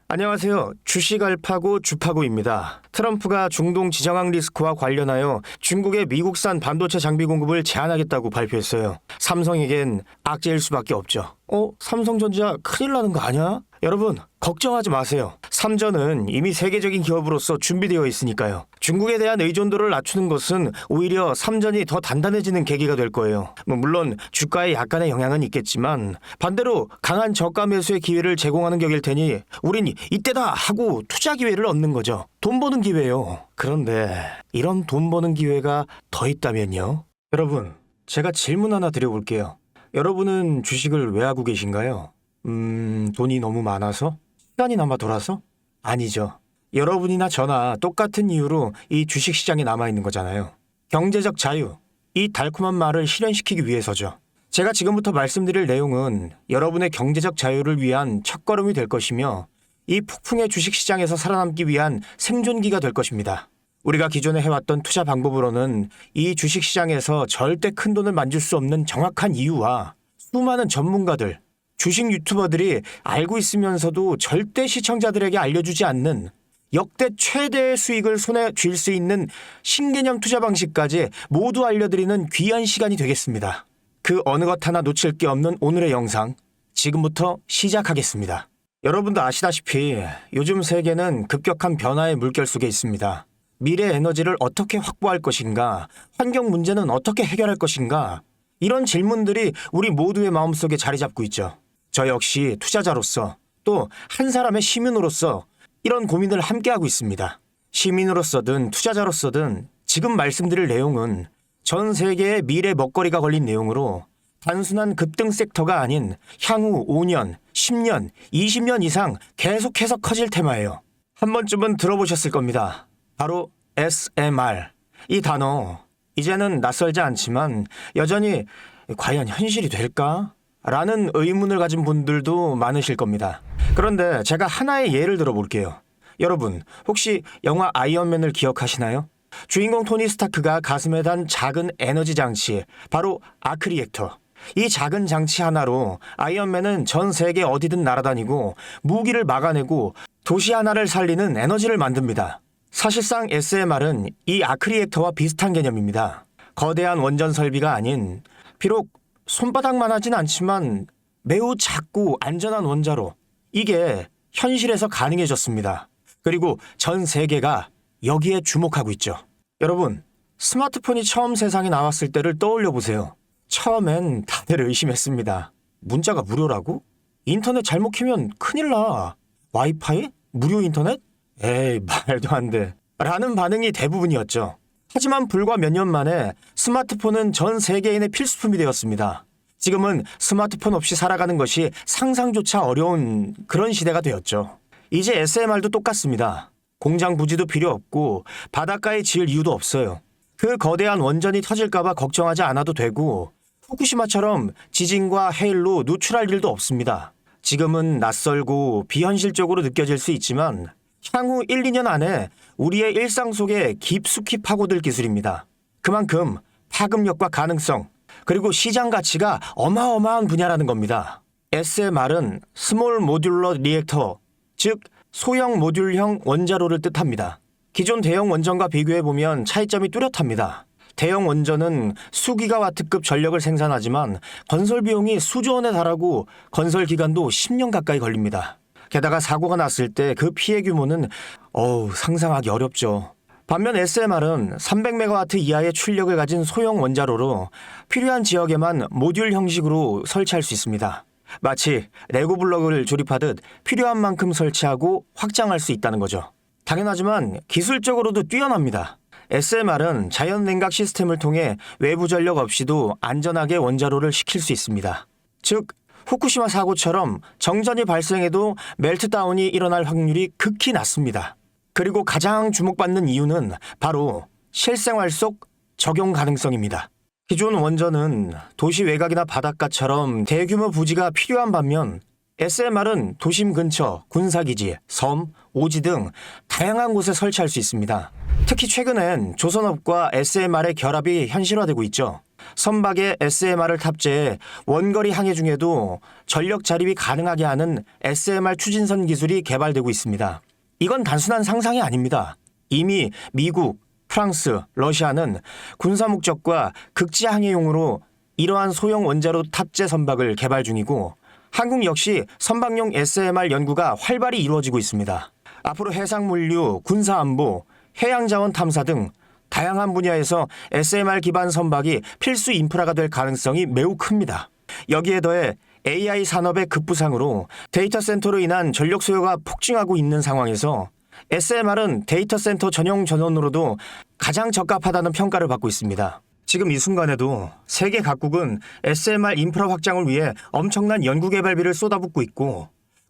안녕하세요. 주식 알파고 주파고입니다. 트럼프가 중동 지정학 리스크와 관련하여 중국의 미국산 반도체 장비 공급을 제한하겠다고 발표했어요. 삼성에겐 악재일 수밖에 없죠. 삼성전자 큰일 나는 거 아니야? 여러분, 걱정하지 마세요. 삼전은 이미 세계적인 기업으로서 준비되어 있으니까요. 중국에 대한 의존도를 낮추는 것은 오히려 삼전이 더 단단해지는 계기가 될 거예요. 물론 주가에 약간의 영향은 있겠지만 반대로 강한 저가 매수의 기회를 제공하는 격일 테니 우린 이때다 하고 투자 기회를 얻는 거죠. 돈 버는 기회예요. 그런데 이런 돈 버는 기회가 더 있다면요? 여러분, 제가 질문 하나 드려볼게요. 여러분은 주식을 왜 하고 계신가요? 돈이 너무 많아서? 시간이 남아 돌아서? 아니죠. 여러분이나 저나 똑같은 이유로 이 주식시장에 남아있는 거잖아요. 경제적 자유, 이 달콤한 말을 실현시키기 위해서죠. 제가 지금부터 말씀드릴 내용은 여러분의 경제적 자유를 위한 첫걸음이 될 것이며 이 폭풍의 주식시장에서 살아남기 위한 생존기가 될 것입니다. 우리가 기존에 해왔던 투자 방법으로는 이 주식시장에서 절대 큰 돈을 만질 수 없는 정확한 이유와 수많은 전문가들, 주식 유튜버들이 알고 있으면서도 절대 시청자들에게 알려주지 않는 역대 최대의 수익을 손에 쥘 수 있는 신개념 투자 방식까지 모두 알려드리는 귀한 시간이 되겠습니다. 그 어느 것 하나 놓칠 게 없는 오늘의 영상, 지금부터 시작하겠습니다. 여러분도 아시다시피 요즘 세계는 급격한 변화의 물결 속에 있습니다. 미래 에너지를 어떻게 확보할 것인가, 환경 문제는 어떻게 해결할 것인가, 이런 질문들이 우리 모두의 마음속에 자리 잡고 있죠. 저 역시 투자자로서 또 한 사람의 시민으로서 이런 고민을 함께하고 있습니다. 시민으로서든 투자자로서든 지금 말씀드릴 내용은 전 세계의 미래 먹거리가 걸린 내용으로 단순한 급등 섹터가 아닌 향후 5년, 10년, 20년 이상 계속해서 커질 테마예요. 한 번쯤은 들어보셨을 겁니다. 바로 SMR. 이 단어, 이제는 낯설지 않지만 여전히 과연 현실이 될까? 라는 의문을 가진 분들도 많으실 겁니다. 그런데 제가 하나의 예를 들어볼게요. 여러분, 혹시 영화 아이언맨을 기억하시나요? 주인공 토니 스타크가 가슴에 단 작은 에너지 장치, 바로 아크 리액터. 이 작은 장치 하나로 아이언맨은 전 세계 어디든 날아다니고 무기를 막아내고 도시 하나를 살리는 에너지를 만듭니다. 사실상 SMR은 이 아크 리액터와 비슷한 개념입니다. 거대한 원전 설비가 아닌, 비록 손바닥만 하진 않지만 매우 작고 안전한 원자로, 이게 현실에서 가능해졌습니다. 그리고 전 세계가 여기에 주목하고 있죠. 여러분, 스마트폰이 처음 세상에 나왔을 때를 떠올려 보세요. 처음엔 다들 의심했습니다. 문자가 무료라고? 인터넷 잘못 키면 큰일 나. 와이파이? 무료 인터넷? 에이, 말도 안 돼. 라는 반응이 대부분이었죠. 하지만 불과 몇 년 만에 스마트폰은 전 세계인의 필수품이 되었습니다. 지금은 스마트폰 없이 살아가는 것이 상상조차 어려운 그런 시대가 되었죠. 이제 SMR도 똑같습니다. 공장 부지도 필요 없고 바닷가에 지을 이유도 없어요. 그 거대한 원전이 터질까봐 걱정하지 않아도 되고 후쿠시마처럼 지진과 해일로 노출할 일도 없습니다. 지금은 낯설고 비현실적으로 느껴질 수 있지만 향후 1, 2년 안에 우리의 일상 속에 깊숙이 파고들 기술입니다. 그만큼 파급력과 가능성, 그리고 시장 가치가 어마어마한 분야라는 겁니다. SMR은 스몰 모듈러 리액터, 즉 소형 모듈형 원자로를 뜻합니다. 기존 대형 원전과 비교해보면 차이점이 뚜렷합니다. 대형 원전은 수기가와트급 전력을 생산하지만 건설 비용이 수조 원에 달하고 건설 기간도 10년 가까이 걸립니다. 게다가 사고가 났을 때 그 피해 규모는 상상하기 어렵죠. 반면 SMR은 300메가와트 이하의 출력을 가진 소형 원자로로 필요한 지역에만 모듈 형식으로 설치할 수 있습니다. 마치 레고 블록을 조립하듯 필요한 만큼 설치하고 확장할 수 있다는 거죠. 당연하지만 기술적으로도 뛰어납니다. SMR은 자연 냉각 시스템을 통해 외부 전력 없이도 안전하게 원자로를 식힐 수 있습니다. 즉, 후쿠시마 사고처럼 정전이 발생해도 멜트다운이 일어날 확률이 극히 낮습니다. 그리고 가장 주목받는 이유는 바로 실생활 속 적용 가능성입니다. 기존 원전은 도시 외곽이나 바닷가처럼 대규모 부지가 필요한 반면 SMR은 도심 근처, 군사기지, 섬, 오지 등 다양한 곳에 설치할 수 있습니다. 특히 최근엔 조선업과 SMR의 결합이 현실화되고 있죠. 선박에 SMR을 탑재해 원거리 항해 중에도 전력 자립이 가능하게 하는 SMR 추진선 기술이 개발되고 있습니다. 이건 단순한 상상이 아닙니다. 이미 미국, 프랑스, 러시아는 군사 목적과 극지 항해용으로 이러한 소형 원자로 탑재 선박을 개발 중이고 한국 역시 선박용 SMR 연구가 활발히 이루어지고 있습니다. 앞으로 해상물류, 군사안보, 해양자원 탐사 등 다양한 분야에서 SMR 기반 선박이 필수 인프라가 될 가능성이 매우 큽니다. 여기에 더해 AI 산업의 급부상으로 데이터 센터로 인한 전력 수요가 폭증하고 있는 상황에서 SMR은 데이터 센터 전용 전원으로도 가장 적합하다는 평가를 받고 있습니다. 지금 이 순간에도 세계 각국은 SMR 인프라 확장을 위해 엄청난 연구개발비를 쏟아붓고 있고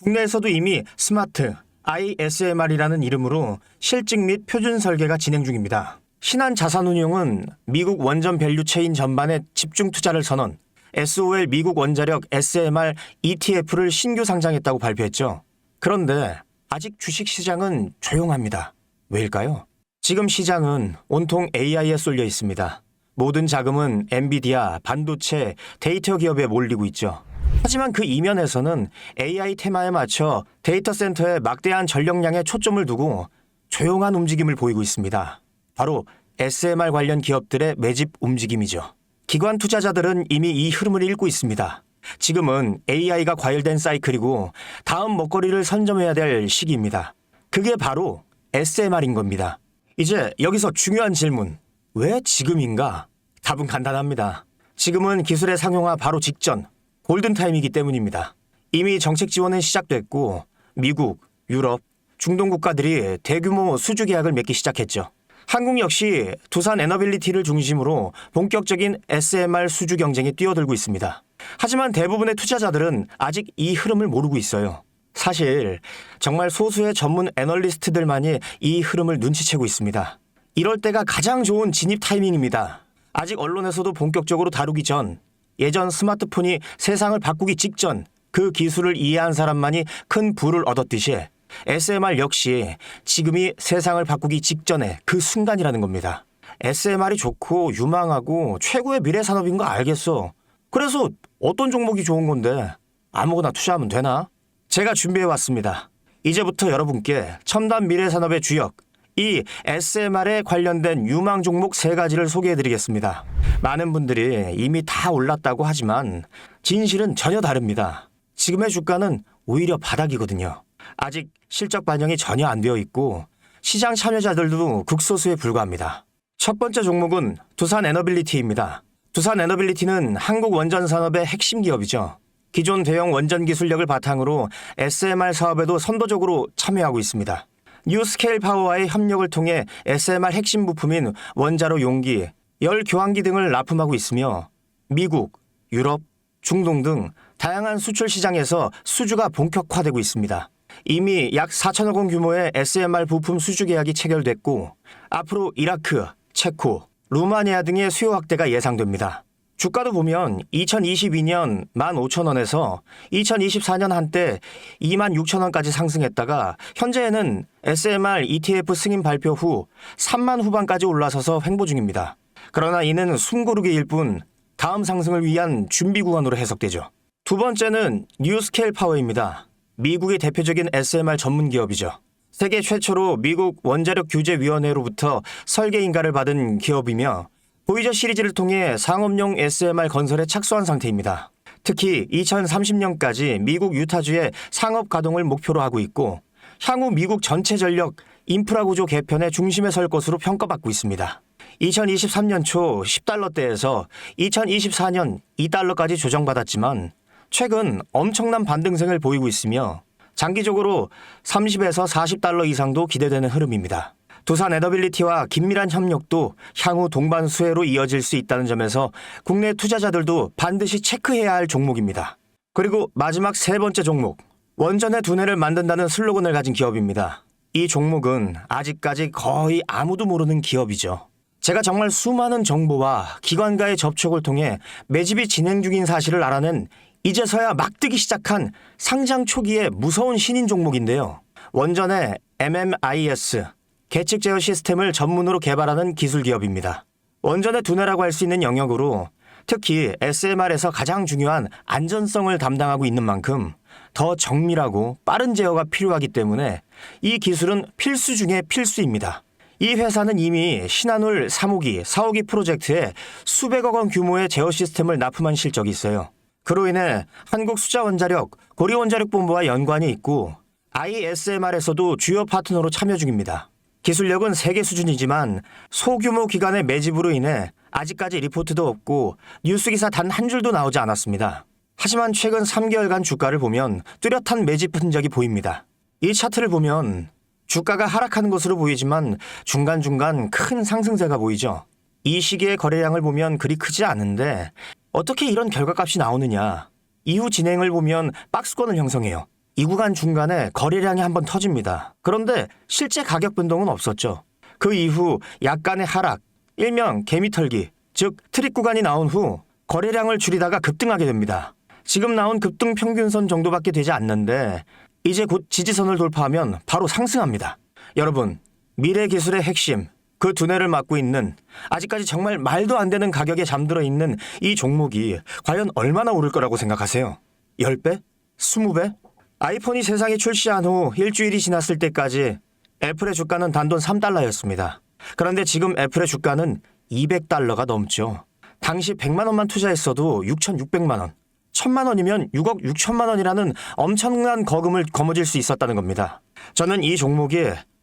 국내에서도 이미 스마트 ISMR이라는 이름으로 실증 및 표준 설계가 진행 중입니다. 신한자산운용은 미국 원전 밸류 체인 전반에 집중 투자를 선언, SOL 미국 원자력 SMR ETF를 신규 상장했다고 발표했죠. 그런데 아직 주식시장은 조용합니다. 왜일까요? 지금 시장은 온통 AI에 쏠려 있습니다. 모든 자금은 엔비디아, 반도체, 데이터 기업에 몰리고 있죠. 하지만 그 이면에서는 AI 테마에 맞춰 데이터 센터에 막대한 전력량에 초점을 두고 조용한 움직임을 보이고 있습니다. 바로 SMR 관련 기업들의 매집 움직임이죠. 기관 투자자들은 이미 이 흐름을 읽고 있습니다. 지금은 AI가 과열된 사이클이고 다음 먹거리를 선점해야 될 시기입니다. 그게 바로 SMR인 겁니다. 이제 여기서 중요한 질문. 왜 지금인가? 답은 간단합니다. 지금은 기술의 상용화 바로 직전, 골든타임이기 때문입니다. 이미 정책 지원은 시작됐고 미국, 유럽, 중동 국가들이 대규모 수주 계약을 맺기 시작했죠. 한국 역시 두산 에너빌리티를 중심으로 본격적인 SMR 수주 경쟁에 뛰어들고 있습니다. 하지만 대부분의 투자자들은 아직 이 흐름을 모르고 있어요. 사실 정말 소수의 전문 애널리스트들만이 이 흐름을 눈치채고 있습니다. 이럴 때가 가장 좋은 진입 타이밍입니다. 아직 언론에서도 본격적으로 다루기 전, 예전 스마트폰이 세상을 바꾸기 직전 그 기술을 이해한 사람만이 큰 부를 얻었듯이 SMR 역시 지금이 세상을 바꾸기 직전의 그 순간이라는 겁니다. SMR이 좋고 유망하고 최고의 미래 산업인 거 알겠어. 그래서 어떤 종목이 좋은 건데 아무거나 투자하면 되나? 제가 준비해왔습니다. 이제부터 여러분께 첨단 미래 산업의 주역, 이 SMR에 관련된 유망 종목 3가지를 소개해드리겠습니다. 많은 분들이 이미 다 올랐다고 하지만 진실은 전혀 다릅니다. 지금의 주가는 오히려 바닥이거든요. 아직 실적 반영이 전혀 안 되어 있고 시장 참여자들도 극소수에 불과합니다. 첫 번째 종목은 두산 에너빌리티입니다. 두산 에너빌리티는 한국 원전 산업의 핵심 기업이죠. 기존 대형 원전 기술력을 바탕으로 SMR 사업에도 선도적으로 참여하고 있습니다. 뉴스케일 파워와의 협력을 통해 SMR 핵심 부품인 원자로 용기, 열 교환기 등을 납품하고 있으며 미국, 유럽, 중동 등 다양한 수출 시장에서 수주가 본격화되고 있습니다. 이미 약 4천억 원 규모의 SMR 부품 수주 계약이 체결됐고 앞으로 이라크, 체코, 루마니아 등의 수요 확대가 예상됩니다. 주가도 보면 2022년 15,000원에서 2024년 한때 26,000원까지 상승했다가 현재는 SMR ETF 승인 발표 후 3만 후반까지 올라서서 횡보 중입니다. 그러나 이는 숨고르기일 뿐 다음 상승을 위한 준비 구간으로 해석되죠. 두 번째는 뉴스케일 파워입니다. 미국의 대표적인 SMR 전문 기업이죠. 세계 최초로 미국 원자력 규제위원회로부터 설계 인가를 받은 기업이며 보이저 시리즈를 통해 상업용 SMR 건설에 착수한 상태입니다. 특히 2030년까지 미국 유타주의 상업 가동을 목표로 하고 있고 향후 미국 전체 전력 인프라 구조 개편의 중심에 설 것으로 평가받고 있습니다. 2023년 초 10달러대에서 2024년 2달러까지 조정받았지만 최근 엄청난 반등세를 보이고 있으며 장기적으로 30에서 40달러 이상도 기대되는 흐름입니다. 두산 에너빌리티와 긴밀한 협력도 향후 동반 수혜로 이어질 수 있다는 점에서 국내 투자자들도 반드시 체크해야 할 종목입니다. 그리고 마지막 3번째 종목, 원전의 두뇌를 만든다는 슬로건을 가진 기업입니다. 이 종목은 아직까지 거의 아무도 모르는 기업이죠. 제가 정말 수많은 정보와 기관과의 접촉을 통해 매집이 진행 중인 사실을 알아낸 이제서야 막 뜨기 시작한 상장 초기의 무서운 신인 종목인데요. 원전의 MMIS, 계측 제어 시스템을 전문으로 개발하는 기술 기업입니다. 원전의 두뇌라고 할 수 있는 영역으로 특히 SMR에서 가장 중요한 안전성을 담당하고 있는 만큼 더 정밀하고 빠른 제어가 필요하기 때문에 이 기술은 필수 중의 필수입니다. 이 회사는 이미 신한울 3호기, 4호기 프로젝트에 수백억 원 규모의 제어 시스템을 납품한 실적이 있어요. 그로 인해 한국수자원자력, 고리원자력본부와 연관이 있고 ISMR에서도 주요 파트너로 참여 중입니다. 기술력은 세계 수준이지만 소규모 기관의 매집으로 인해 아직까지 리포트도 없고 뉴스기사 단 한 줄도 나오지 않았습니다. 하지만 최근 3개월간 주가를 보면 뚜렷한 매집 흔적이 보입니다. 이 차트를 보면 주가가 하락하는 것으로 보이지만 중간중간 큰 상승세가 보이죠. 이 시기의 거래량을 보면 그리 크지 않은데 어떻게 이런 결과값이 나오느냐. 이후 진행을 보면 박스권을 형성해요. 이 구간 중간에 거래량이 한번 터집니다. 그런데 실제 가격 변동은 없었죠. 그 이후 약간의 하락, 일명 개미털기, 즉 트릭 구간이 나온 후 거래량을 줄이다가 급등하게 됩니다. 지금 나온 급등 평균선 정도밖에 되지 않는데 이제 곧 지지선을 돌파하면 바로 상승합니다. 여러분, 미래 기술의 핵심, 그 두뇌를 맡고 있는 아직까지 정말 말도 안 되는 가격에 잠들어 있는 이 종목이 과연 얼마나 오를 거라고 생각하세요? 10배? 20배? 아이폰이 세상에 출시한 후 일주일이 지났을 때까지 애플의 주가는 단돈 3달러였습니다. 그런데 지금 애플의 주가는 200달러가 넘죠. 당시 100만 원만 투자했어도 6,600만 원. 1,000만 원이면 6억 6천만 원이라는 엄청난 거금을 거머쥘 수 있었다는 겁니다. 저는 이 종목이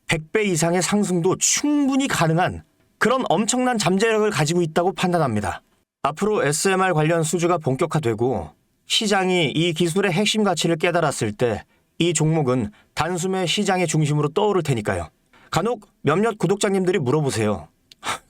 100배 이상의 상승도 충분히 가능한 그런 엄청난 잠재력을 가지고 있다고 판단합니다. 앞으로 SMR 관련 수주가 본격화되고 시장이 이 기술의 핵심 가치를 깨달았을 때 이 종목은 단숨에 시장의 중심으로 떠오를 테니까요. 간혹 몇몇 구독자님들이 물어보세요.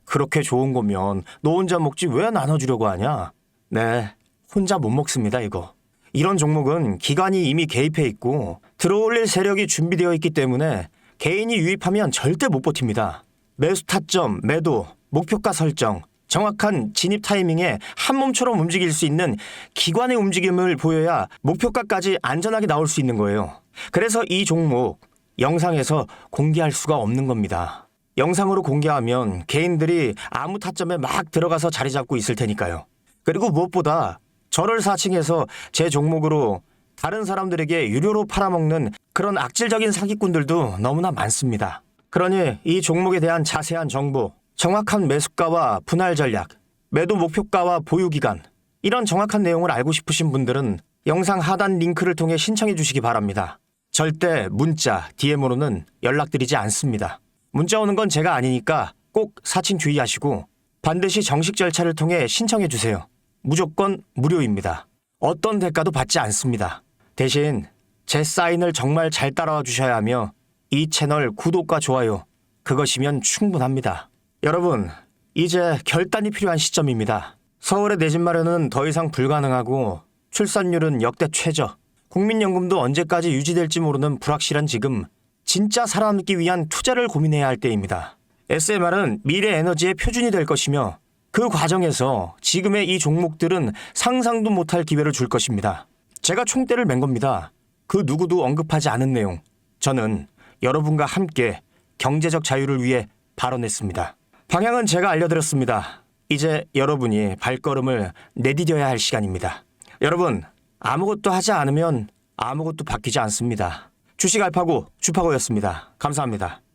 그렇게 좋은 거면 너 혼자 먹지 왜 나눠주려고 하냐? 네, 혼자 못 먹습니다 이거. 이런 종목은 기관이 이미 개입해 있고 들어올릴 세력이 준비되어 있기 때문에 개인이 유입하면 절대 못 버팁니다. 매수 타점, 매도, 목표가 설정, 정확한 진입 타이밍에 한 몸처럼 움직일 수 있는 기관의 움직임을 보여야 목표가까지 안전하게 나올 수 있는 거예요. 그래서 이 종목 영상에서 공개할 수가 없는 겁니다. 영상으로 공개하면 개인들이 아무 타점에 막 들어가서 자리 잡고 있을 테니까요. 그리고 무엇보다 저를 사칭해서 제 종목으로 다른 사람들에게 유료로 팔아먹는 그런 악질적인 사기꾼들도 너무나 많습니다. 그러니 이 종목에 대한 자세한 정보, 정확한 매수가와 분할 전략, 매도 목표가와 보유기간, 이런 정확한 내용을 알고 싶으신 분들은 영상 하단 링크를 통해 신청해 주시기 바랍니다. 절대 문자, DM으로는 연락드리지 않습니다. 문자 오는 건 제가 아니니까 꼭 사칭 주의하시고 반드시 정식 절차를 통해 신청해 주세요. 무조건 무료입니다. 어떤 대가도 받지 않습니다. 대신 제 사인을 정말 잘 따라와 주셔야 하며 이 채널 구독과 좋아요, 그것이면 충분합니다. 여러분, 이제 결단이 필요한 시점입니다. 서울의 내 집 마련은 더 이상 불가능하고 출산율은 역대 최저, 국민연금도 언제까지 유지될지 모르는 불확실한 지금 진짜 살아남기 위한 투자를 고민해야 할 때입니다. SMR은 미래 에너지의 표준이 될 것이며 그 과정에서 지금의 이 종목들은 상상도 못할 기회를 줄 것입니다. 제가 총대를 맨 겁니다. 그 누구도 언급하지 않은 내용. 저는 여러분과 함께 경제적 자유를 위해 발언했습니다. 방향은 제가 알려드렸습니다. 이제 여러분이 발걸음을 내디뎌야 할 시간입니다. 여러분, 아무것도 하지 않으면 아무것도 바뀌지 않습니다. 주식 알파고 주파고였습니다. 감사합니다.